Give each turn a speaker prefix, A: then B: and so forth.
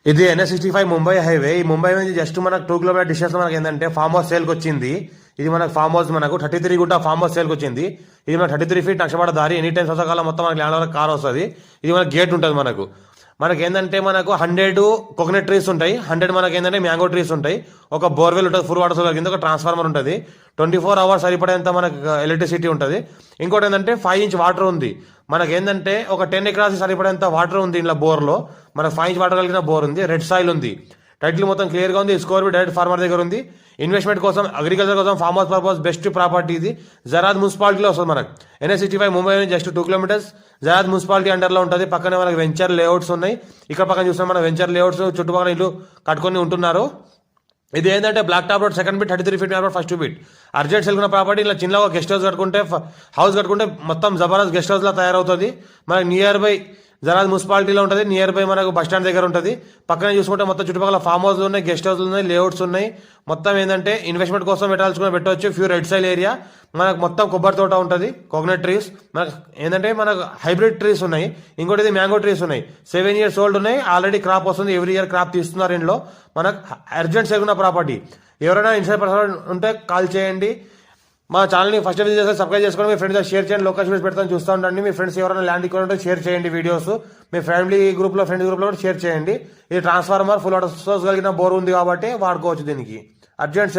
A: ఇది NH65 Mumbai highway. ఈ ముంబై నుంచి జస్ట్ మనకు 2 కిలోమీటర్ డిస్టెన్స్ మనకి ఏంటంటే ఫామ్ హౌస్ సేల్కి వచ్చింది. ఇది మనకు ఫామ్ హౌస్ మనకు 33 గుంట ఫామ్ హౌస్ సేల్కి వచ్చింది. ఇది మన 33 ఫీట్ నక్షపడ దారి. ఎనీ టైం వర్షాకాలం మొత్తం మనకి ల్యాండ్ వరకు కార్ వస్తుంది. ఇది మనకు గేట్ ఉంటుంది. మనకి ఏంటంటే మనకు 100 కోకోనట్ ట్రీస్ ఉంటాయి, 100 మనకి ఏంటంటే మ్యాంగో ట్రీస్ ఉంటాయి, ఒక బోర్వెల్ ఉంటుంది, ఫుల్ వాటర్ సోలార్ కింద ఒక ట్రాన్స్ఫార్మర్ ఉంటుంది, 24 అవర్స్ సరిపడేంత మనకు ఎలక్ట్రిసిటీ ఉంటుంది. ఇంకోటి ఏంటంటే 5 ఇంచ్ వాటర్ ఉంది. మనకి ఏంటంటే ఒక 10 ఎకరాస్ సరిపడేంత వాటర్ ఉంది ఇంట్లో బోర్లో. మనకు 5 ఇంచ్ వాటర్ కలిగిన బోర్ ఉంది. రెడ్ సాయిల్ ఉంది. టైటిల్ మొత్తం క్లియర్గా ఉంది. స్కోర్ బి డైరెక్ట్ ఫార్మర్ దగ్గర ఉంది. ఇన్వెస్ట్మెంట్ కోసం, అగ్రికల్చర్ కోసం, farm house purpose best property ఇది. జరాద్ మున్సిపాలిటీలో వస్తుంది మనకు. NH65 ముంబై నుంచి జస్ట్ 2 కిలోమీటర్స్ జరాద్ మున్సిపాలిటీ అండర్లో ఉంటుంది. పక్కనే మనకి వెంచర్ లేఅవుట్స్ ఉన్నాయి. ఇక్కడ పక్కన చూస్తున్నాం మన వెంచర్ లేఅవుట్స్, చుట్టుపక్కల ఇల్లు కట్టుకొని ఉంటున్నారు. ఇది ఏంటంటే black top road second bit, 33 feet road first bit. Urgent సెల్కున్న ప్రాపర్టీ ఇలా చిన్నగా గెస్ట్ హౌస్ కట్టుకుంటే మొత్తం జబర్దస్త్ గెస్ట్ హౌస్ లా తయారవుతుంది. మనకి నియర్ బై జరాద్ మున్సిపాలిటీలో ఉంటుంది. నియర్ బై మనకు బస్ స్టాండ్ దగ్గర ఉంటుంది. పక్కన చూసుకుంటే మొత్తం చుట్టుపక్కల ఫామ్ హౌస్లు ఉన్నాయి, గెస్ట్ హౌస్లు ఉన్నాయి, లేఅవుట్స్ ఉన్నాయి. మొత్తం ఏంటంటే ఇన్వెస్ట్మెంట్ కోసం పెట్టవచ్చు. Few red సైల్ area. మనకు మొత్తం కొబ్బరి తోట ఉంటుంది, కోకోనట్ ట్రీస్. మనకు ఏంటంటే మనకు హైబ్రిడ్ ట్రీస్ ఉన్నాయి. ఇంకోటి మ్యాంగో ట్రీస్ ఉన్నాయి. 7 years ఓల్డ్ ఉన్నాయి. ఆల్రెడీ క్రాప్ వస్తుంది. ఎవ్రీ ఇయర్ క్రాప్ తీస్తున్నారు ఇంట్లో. మనకు అర్జెంట్ సెల్కున్న ప్రాపర్టీ. ఎవరైనా ఇన్సైడ్ పర్సన్ ఉంటే కాల్ చేయండి. మా ఛానల్ని ఫస్ట్ విజిట్ చేస్తే సబ్స్క్రైబ్ చేసుకోండి. మీ ఫ్రెండ్స్ షేర్ చేయండి. లొకేషన్ పెడతాను చూస్తూ ఉండండి. మీ ఫ్రెండ్స్ ఎవరైనా ల్యాండ్ ఉంటే షేర్ చేయండి వీడియోస్. మీ ఫ్రెండ్స్ గ్రూప్లో కూడా షేర్ చేయండి. ఇది ట్రాన్స్ఫార్మర్ ఫుల్ వాటర్ సోర్స్ కలిగిన బోర్ ఉంది కాబట్టి వాడుకోవచ్చు. దీనికి అర్జెంట్